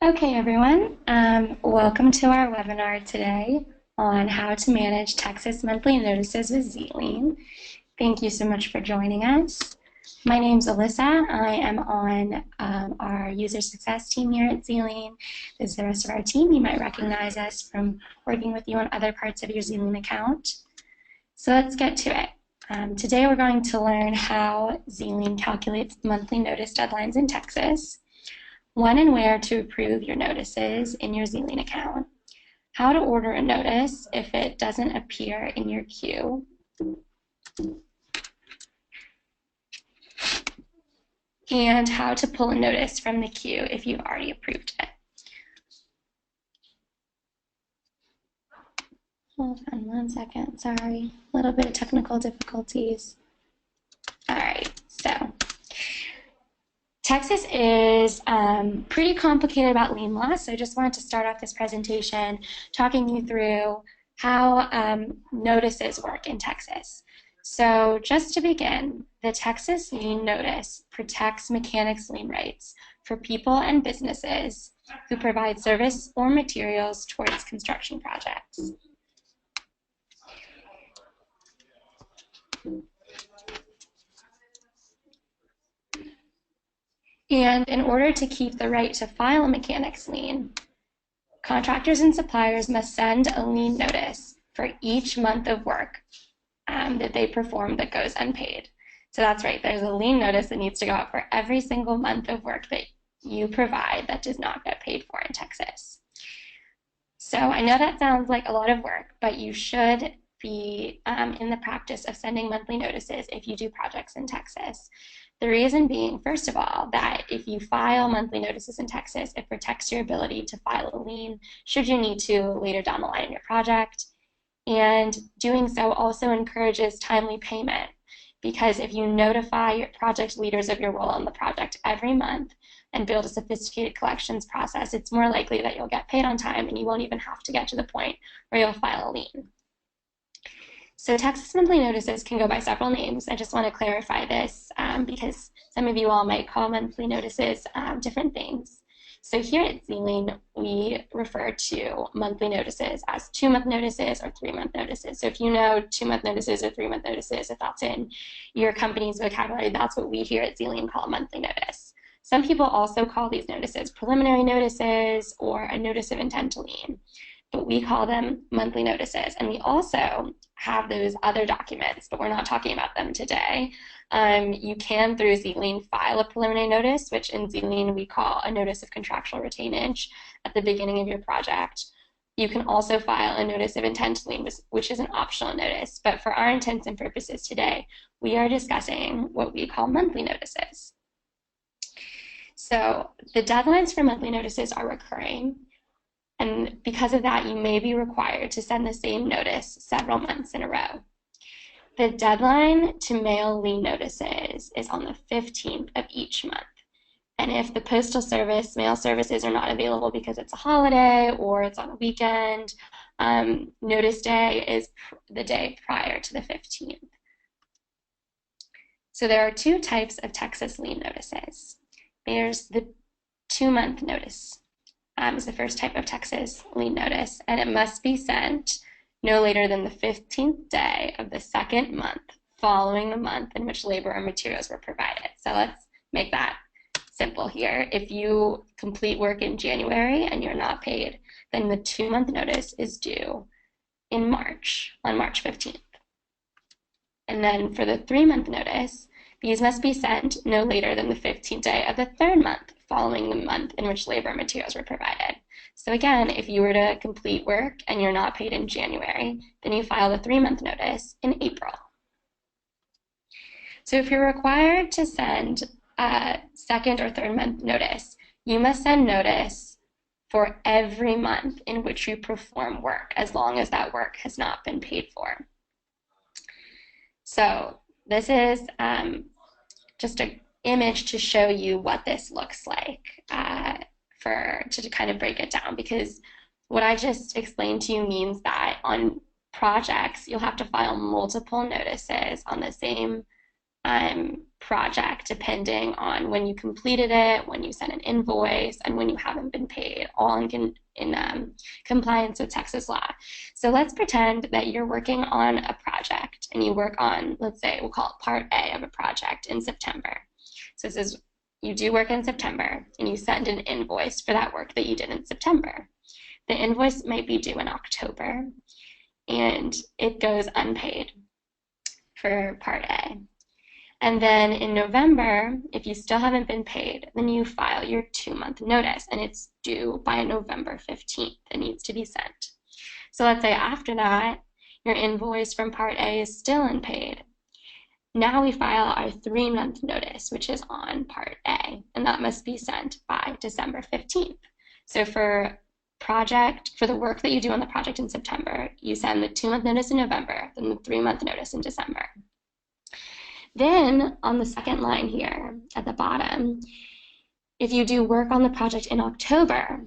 Okay, everyone, welcome to our webinar today on how to manage Texas monthly notices with zlien. Thank you so much for joining us. My name is Alyssa. I am on our user success team here at zlien. This is the rest of our team. You might recognize us from working with you on other parts of your zlien account. So let's get to it. Today we're going to learn how zlien calculates monthly notice deadlines in Texas, when and where to approve your notices in your zlien account, how to order a notice if it doesn't appear in your queue, and how to pull a notice from the queue if you've already approved it. Hold on one second, sorry, a little bit of technical difficulties. All right, so Texas is pretty complicated about lien law, so I just wanted to start off this presentation talking you through how notices work in Texas. So just to begin, the Texas lien notice protects mechanics lien rights for people and businesses who provide service or materials towards construction projects. And in order to keep the right to file a mechanics lien, contractors and suppliers must send a lien notice for each month of work that they perform that goes unpaid. So that's right, there's a lien notice that needs to go out for every single month of work that you provide that does not get paid for in Texas. So I know that sounds like a lot of work, but you should be in the practice of sending monthly notices if you do projects in Texas. The reason being, first of all, that if you file monthly notices in Texas, it protects your ability to file a lien should you need to later down the line in your project. And doing so also encourages timely payment, because if you notify your project leaders of your role in the project every month and build a sophisticated collections process, it's more likely that you'll get paid on time and you won't even have to get to the point where you'll file a lien. So Texas monthly notices can go by several names. I just want to clarify this because some of you all might call monthly notices different things. So here at zlien, we refer to monthly notices as 2-month notices or 3-month notices. So if you know 2-month notices or 3-month notices, if that's in your company's vocabulary, that's what we here at zlien call a monthly notice. Some people also call these notices preliminary notices or a notice of intent to lien, but we call them monthly notices. And we also have those other documents, but we're not talking about them today. You can, through zlien, file a preliminary notice, which in zlien we call a notice of contractual retainage at the beginning of your project. You can also file a notice of intent to lien, which is an optional notice. But for our intents and purposes today, we are discussing what we call monthly notices. So the deadlines for monthly notices are recurring. And because of that, you may be required to send the same notice several months in a row. The deadline to mail lien notices is on the 15th of each month. And if the postal service, mail services are not available because it's a holiday or it's on a weekend, notice day is the day prior to the 15th. So there are two types of Texas lien notices. There's the 2-month notice. Is the first type of Texas lien notice, and it must be sent no later than the 15th day of the second month following the month in which labor or materials were provided. So let's make that simple here. If you complete work in January and you're not paid, then the 2-month notice is due in March, on March 15th. And then for the 3-month notice, these must be sent no later than the 15th day of the third month following the month in which labor and materials were provided. So again, if you were to complete work and you're not paid in January, then you file the 3-month notice in April. So if you're required to send a 2nd or 3rd month notice, you must send notice for every month in which you perform work, as long as that work has not been paid for. So this is just an image to show you what this looks like to kind of break it down, because what I just explained to you means that on projects you'll have to file multiple notices on the same project depending on when you completed it, when you sent an invoice, and when you haven't been paid, all in compliance with Texas law. So let's pretend that you're working on a project and you work on, let's say, we'll call it part A of a project in September. So this is, you do work in September and you send an invoice for that work that you did in September. The invoice might be due in October and it goes unpaid for part A. And then in November, if you still haven't been paid, then you file your 2-month notice and it's due by November 15th. It needs to be sent. So let's say after that, your invoice from part A is still unpaid. Now we file our 3-month notice, which is on part A, and that must be sent by December 15th. So for the work that you do on the project in September, you send the 2-month notice in November, then the 3-month notice in December. Then on the second line here at the bottom, if you do work on the project in October,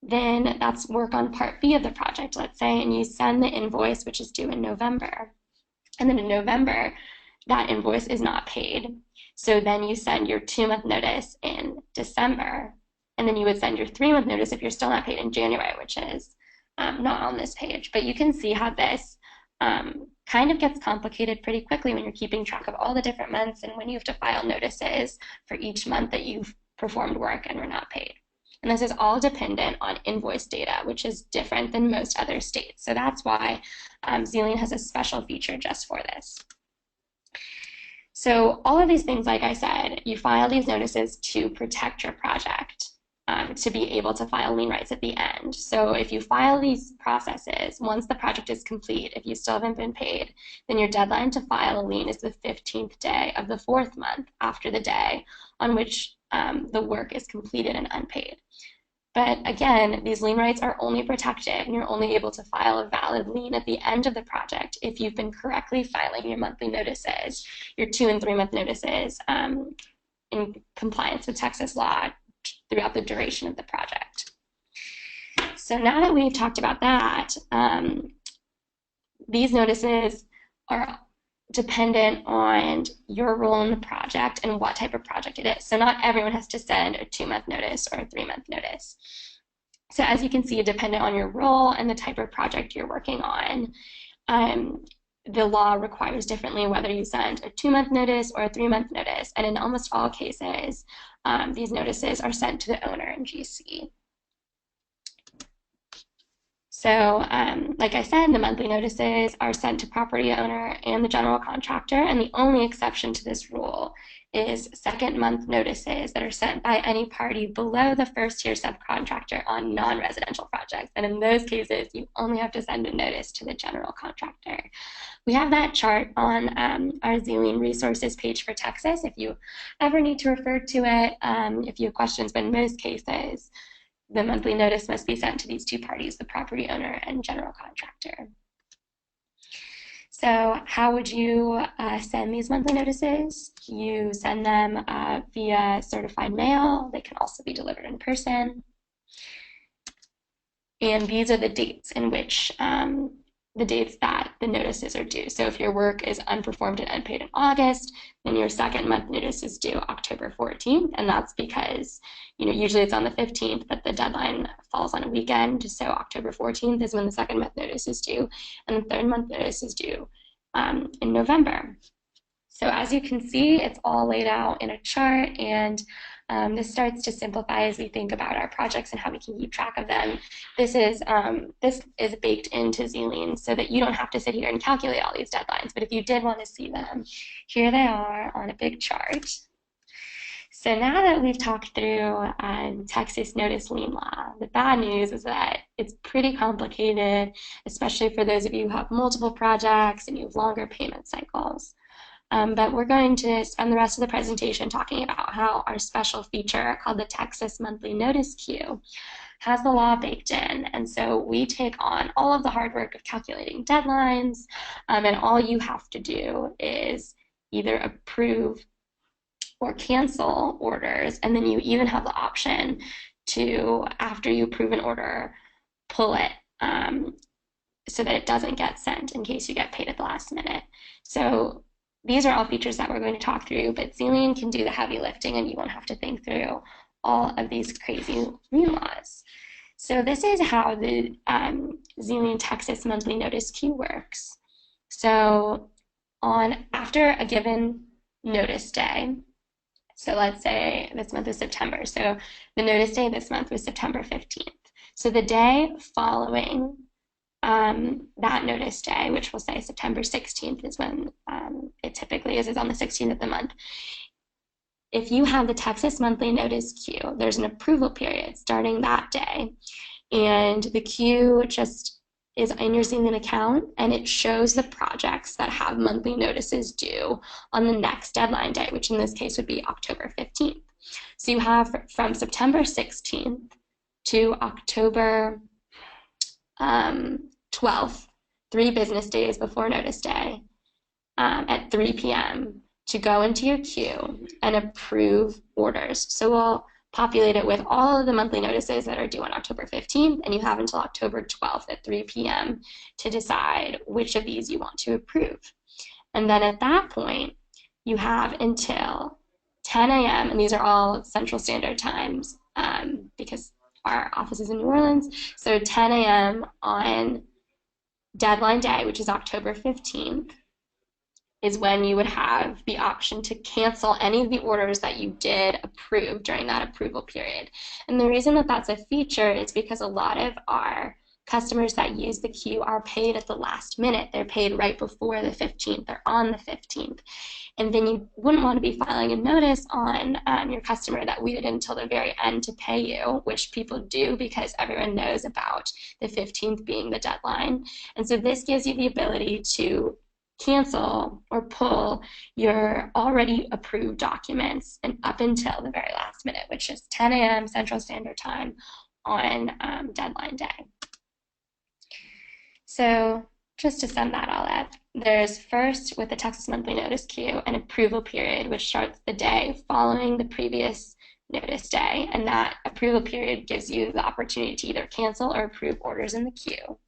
then that's work on part B of the project, let's say, and you send the invoice, which is due in November. And then in November, that invoice is not paid. So then you send your 2-month notice in December, and then you would send your 3-month notice if you're still not paid in January, which is not on this page. But you can see how this kind of gets complicated pretty quickly when you're keeping track of all the different months and when you have to file notices for each month that you've performed work and were not paid. And this is all dependent on invoice data, which is different than most other states. So that's why Zlien has a special feature just for this. So all of these things, like I said, you file these notices to protect your project, to be able to file lien rights at the end. So if you file these processes, once the project is complete, if you still haven't been paid, then your deadline to file a lien is the 15th day of the 4th month after the day on which the work is completed and unpaid. But again, these lien rights are only protected and you're only able to file a valid lien at the end of the project if you've been correctly filing your monthly notices, your 2- and 3-month notices in compliance with Texas law throughout the duration of the project. So now that we've talked about that, these notices are dependent on your role in the project and what type of project it is. So not everyone has to send a 2-month notice or a 3-month notice. So as you can see, dependent on your role and the type of project you're working on, the law requires differently whether you send a 2-month notice or a 3-month notice. And in almost all cases, these notices are sent to the owner in GC. So like I said, the monthly notices are sent to property owner and the general contractor, and the only exception to this rule is 2nd-month notices that are sent by any party below the 1st-tier subcontractor on non-residential projects. And in those cases, you only have to send a notice to the general contractor. We have that chart on our Zlien resources page for Texas if you ever need to refer to it, if you have questions, but in most cases, the monthly notice must be sent to these two parties, the property owner and general contractor. So how would you send these monthly notices? You send them via certified mail. They can also be delivered in person. And these are the dates in which that the notices are due. So if your work is unperformed and unpaid in August, then your 2nd-month notice is due October 14th, and that's because, usually it's on the 15th, but the deadline falls on a weekend, so October 14th is when the 2nd-month notice is due, and the 3rd-month notice is due in November. So as you can see, it's all laid out in a chart, and this starts to simplify as we think about our projects and how we can keep track of them. This is baked into Zlien so that you don't have to sit here and calculate all these deadlines. But if you did want to see them, here they are on a big chart. So now that we've talked through Texas notice lien law, the bad news is that it's pretty complicated, especially for those of you who have multiple projects and you have longer payment cycles. But we're going to spend the rest of the presentation talking about how our special feature called the Texas Monthly Notice Queue has the law baked in. And so we take on all of the hard work of calculating deadlines, and all you have to do is either approve or cancel orders, and then you even have the option to, after you approve an order, pull it so that it doesn't get sent in case you get paid at the last minute. So these are all features that we're going to talk through, but zlien can do the heavy lifting and you won't have to think through all of these crazy lien laws. So this is how the zlien Texas monthly notice queue works. So after a given notice day, so let's say this month is September, so the notice day this month was September 15th. So the day following that notice day, which we'll say September 16th is when it typically is on the 16th of the month. If you have the Texas monthly notice queue, there's an approval period starting that day, and the queue just is in your zlien account, and it shows the projects that have monthly notices due on the next deadline day, which in this case would be October 15th. So you have from September 16th to October 12th, 3 business days before notice day, at 3 p.m. to go into your queue and approve orders. So we'll populate it with all of the monthly notices that are due on October 15th, and you have until October 12th at 3 p.m. to decide which of these you want to approve. And then at that point, you have until 10 a.m., and these are all Central Standard Times because our office is in New Orleans, so 10 a.m. on deadline day, which is October 15th, is when you would have the option to cancel any of the orders that you did approve during that approval period. And the reason that that's a feature is because a lot of our customers that use the queue are paid at the last minute. They're paid right before the 15th or on the 15th. And then you wouldn't want to be filing a notice on your customer that waited until the very end to pay you, which people do because everyone knows about the 15th being the deadline. And so this gives you the ability to cancel or pull your already approved documents and up until the very last minute, which is 10 a.m. Central Standard Time on deadline day. So just to sum that all up, there's first, with the Texas monthly notice queue, an approval period, which starts the day following the previous notice day, and that approval period gives you the opportunity to either cancel or approve orders in the queue.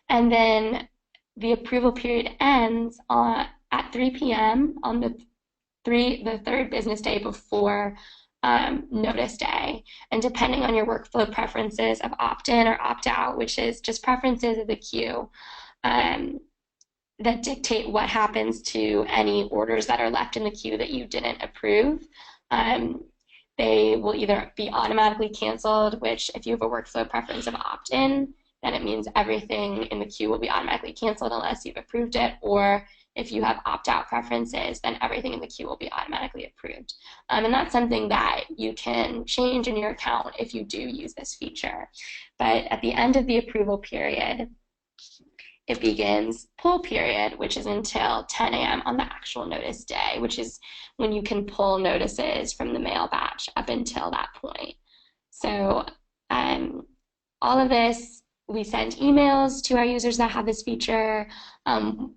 And then the approval period ends at 3 p.m. on the third business day before notice day. And depending on your workflow preferences of opt-in or opt-out, which is just preferences of the queue, that dictate what happens to any orders that are left in the queue that you didn't approve. They will either be automatically canceled, which if you have a workflow preference of opt-in, then it means everything in the queue will be automatically canceled unless you've approved it, or if you have opt-out preferences, then everything in the queue will be automatically approved. And that's something that you can change in your account if you do use this feature. But at the end of the approval period, it begins pull period, which is until 10 a.m. on the actual notice day, which is when you can pull notices from the mail batch up until that point. So all of this, we send emails to our users that have this feature,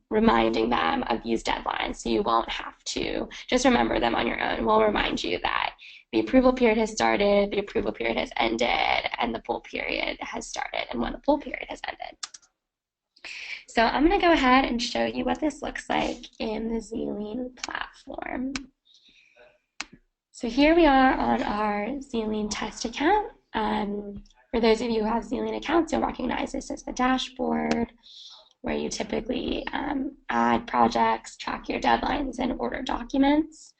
reminding them of these deadlines, so you won't have to just remember them on your own. We'll remind you that the approval period has started, the approval period has ended, and the pull period has started, and when the pull period has ended. So I'm going to go ahead and show you what this looks like in the zlien platform. So here we are on our zlien test account. For those of you who have zlien accounts, you'll recognize this as the dashboard, where you typically add projects, track your deadlines, and order documents.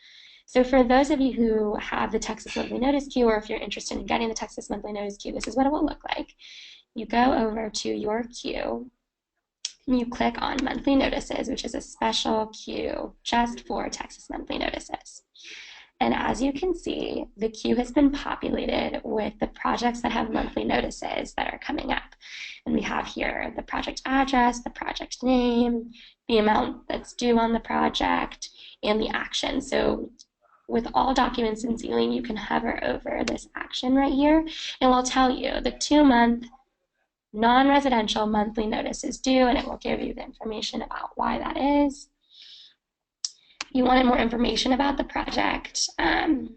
So for those of you who have the Texas Monthly Notice Queue, or if you're interested in getting the Texas Monthly Notice Queue, this is what it will look like. You go over to your queue, and you click on Monthly Notices, which is a special queue just for Texas Monthly Notices. And as you can see, the queue has been populated with the projects that have monthly notices that are coming up. And we have here the project address, the project name, the amount that's due on the project, and the action. So with all documents in zlien, you can hover over this action right here, and it will tell you the 2-month non-residential monthly notice is due, and it will give you the information about why that is. You wanted more information about the project, then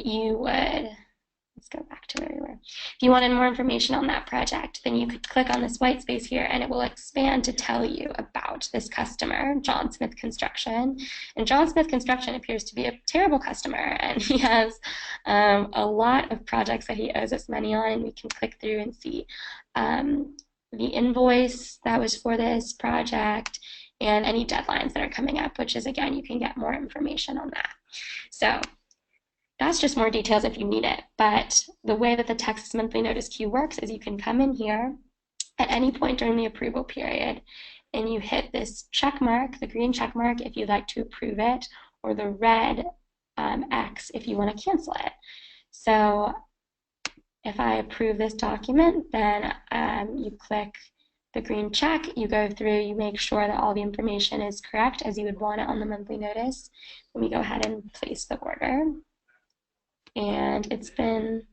you would, let's let's go back to where we were. If you wanted more information on that project, then you could click on this white space here and it will expand to tell you about this customer, John Smith Construction. And John Smith Construction appears to be a terrible customer, and he has a lot of projects that he owes us money on, and we can click through and see the invoice that was for this project and any deadlines that are coming up, which is, again, you can get more information on that. So that's just more details if you need it. But the way that the Texas monthly notice queue works is you can come in here at any point during the approval period and you hit this check mark, the green check mark, if you'd like to approve it, or the red X if you want to cancel it. So if I approve this document, then you click the green check, you go through, you make sure that all the information is correct as you would want it on the monthly notice. Then we go ahead and place the order. And it's been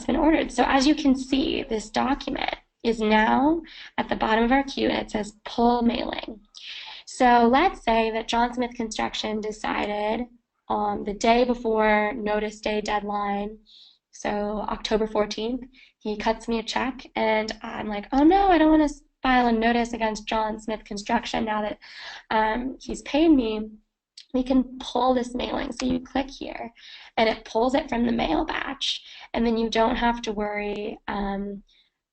ordered. So as you can see, this document is now at the bottom of our queue and it says pull mailing. So let's say that John Smith Construction decided on the day before notice day deadline, so October 14th, he cuts me a check and I'm like, oh no, I don't want to file a notice against John Smith Construction now that he's paid me. We can pull this mailing. So you click here and it pulls it from the mail batch, and then you don't have to worry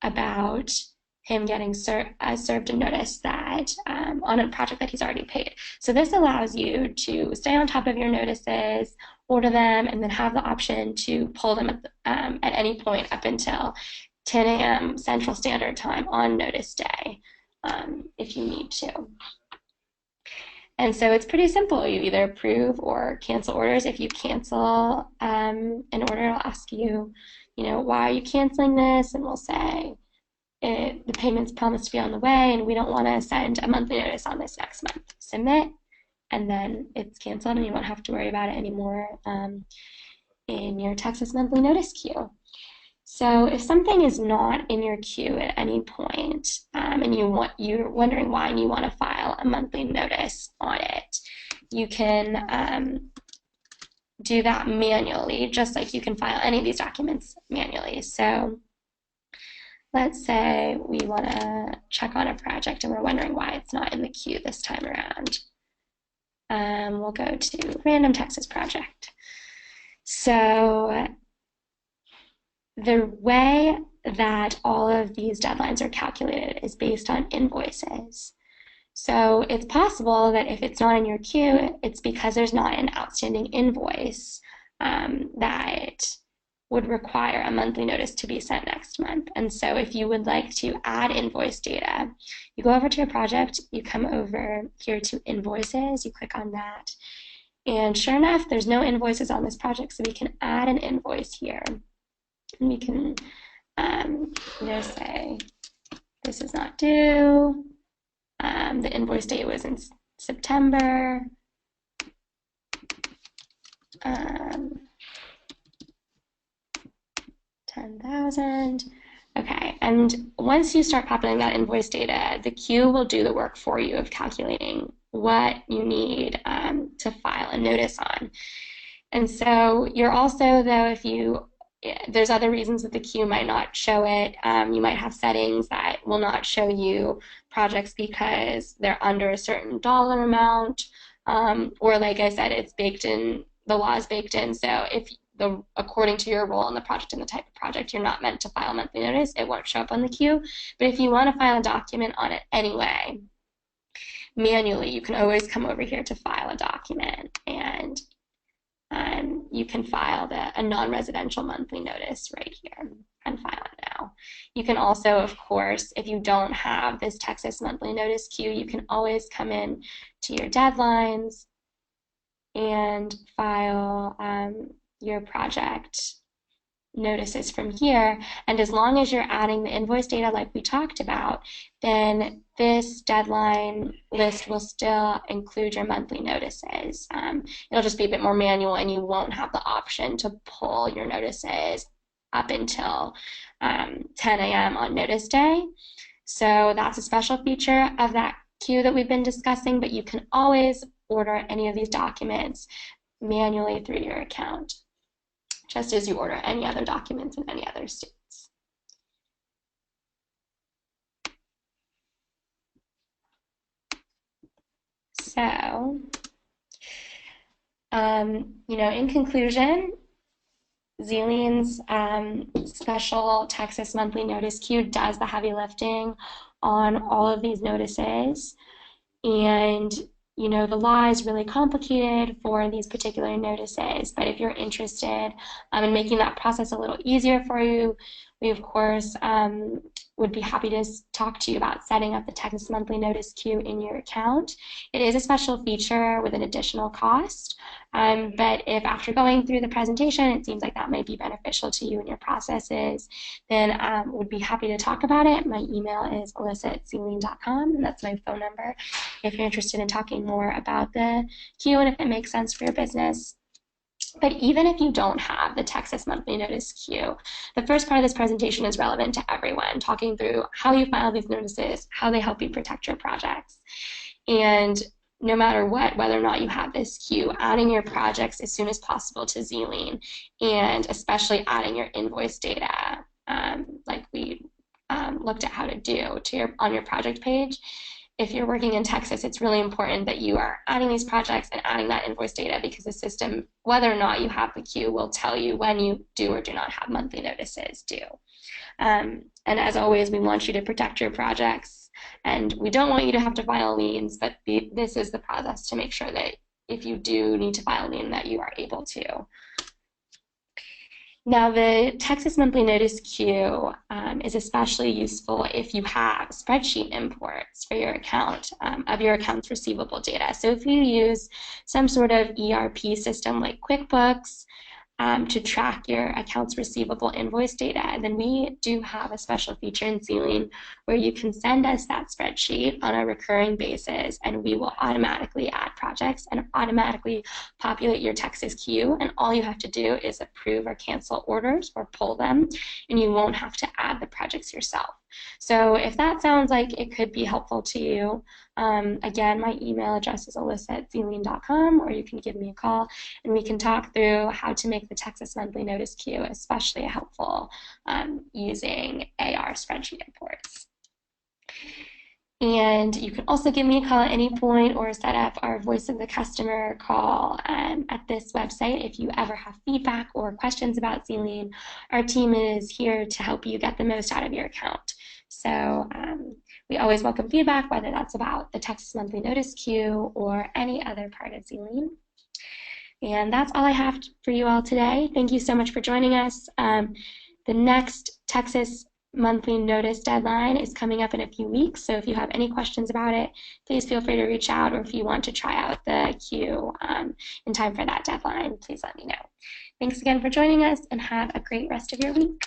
about him getting served a notice that on a project that he's already paid. So this allows you to stay on top of your notices, order them, and then have the option to pull them at any point up until 10 a.m. Central Standard Time on notice day if you need to. And so it's pretty simple. You either approve or cancel orders. If you cancel an order, it'll ask you, why are you canceling this? And we'll say, the payment's promised to be on the way, and we don't want to send a monthly notice on this next month. Submit, and then it's canceled, and you won't have to worry about it anymore in your Texas monthly notice queue. So if something is not in your queue at any point, and you're wondering why and you want to file a monthly notice on it, you can do that manually, just like you can file any of these documents manually. So let's say we want to check on a project and we're wondering why it's not in the queue this time around. We'll go to Random Texas Project. So the way that all of these deadlines are calculated is based on invoices. So it's possible that if it's not in your queue, it's because there's not an outstanding invoice that would require a monthly notice to be sent next month. And so if you would like to add invoice data, you go over to your project, you come over here to invoices, you click on that, and sure enough, there's no invoices on this project, so we can add an invoice here. And we can say this is not due. The invoice date was in September. 10,000. Okay, and once you start populating that invoice data, the queue will do the work for you of calculating what you need to file a notice on. And so you're also, though, there's other reasons that the queue might not show it. You might have settings that will not show you projects because they're under a certain dollar amount, or like I said, it's baked in, the law is baked in. So if according to your role in the project and the type of project, you're not meant to file a monthly notice, it won't show up on the queue. But if you want to file a document on it anyway, manually, you can always come over here to file a document, and you can file a non-residential monthly notice right here and file it now. You can also, of course, if you don't have this Texas monthly notice queue, you can always come in to your deadlines and file your project notices from here. And as long as you're adding the invoice data like we talked about, then this deadline list will still include your monthly notices. It'll just be a bit more manual, and you won't have the option to pull your notices up until 10 a.m. on notice day. So that's a special feature of that queue that we've been discussing, but you can always order any of these documents manually through your account. just as you order any other documents in any other states. So, in conclusion, Zlien's special Texas monthly notice queue does the heavy lifting on all of these notices. And, the law is really complicated for these particular notices, but if you're interested in making that process a little easier for you, we, of course, would be happy to talk to you about setting up the Texas monthly notice queue in your account. It is a special feature with an additional cost, but if after going through the presentation, it seems like that might be beneficial to you in your processes, then would be happy to talk about it. My email is alyssa@zlien.com, and that's my phone number if you're interested in talking more about the queue and if it makes sense for your business. But even if you don't have the Texas monthly notice queue, the first part of this presentation is relevant to everyone, talking through how you file these notices, how they help you protect your projects. And no matter what, whether or not you have this queue, adding your projects as soon as possible to zlien, and especially adding your invoice data, like we looked at how to do on your project page. If you're working in Texas, it's really important that you are adding these projects and adding that invoice data, because the system, whether or not you have the queue, will tell you when you do or do not have monthly notices due. And as always, we want you to protect your projects, and we don't want you to have to file liens, but this is the process to make sure that if you do need to file a lien, that you are able to. Now, the Texas monthly notice queue is especially useful if you have spreadsheet imports for your account of your accounts receivable data. So if you use some sort of ERP system like QuickBooks to track your accounts receivable invoice data, then we do have a special feature in zlien where you can send us that spreadsheet on a recurring basis, and we will automatically add projects and automatically populate your Texas queue, and all you have to do is approve or cancel orders or pull them, and you won't have to add the projects yourself. So if that sounds like it could be helpful to you, again, my email address is alyssa@zlien.com, or you can give me a call and we can talk through how to make the Texas monthly notice queue especially helpful using AR spreadsheet imports. And you can also give me a call at any point or set up our voice of the customer call at this website if you ever have feedback or questions about zlien. Our team is here to help you get the most out of your account. So we always welcome feedback, whether that's about the Texas monthly notice queue or any other part of zlien. And that's all I have for you all today. Thank you so much for joining us. The next Texas monthly notice deadline is coming up in a few weeks, so if you have any questions about it, please feel free to reach out, or if you want to try out the queue in time for that deadline, please let me know. Thanks again for joining us, and have a great rest of your week.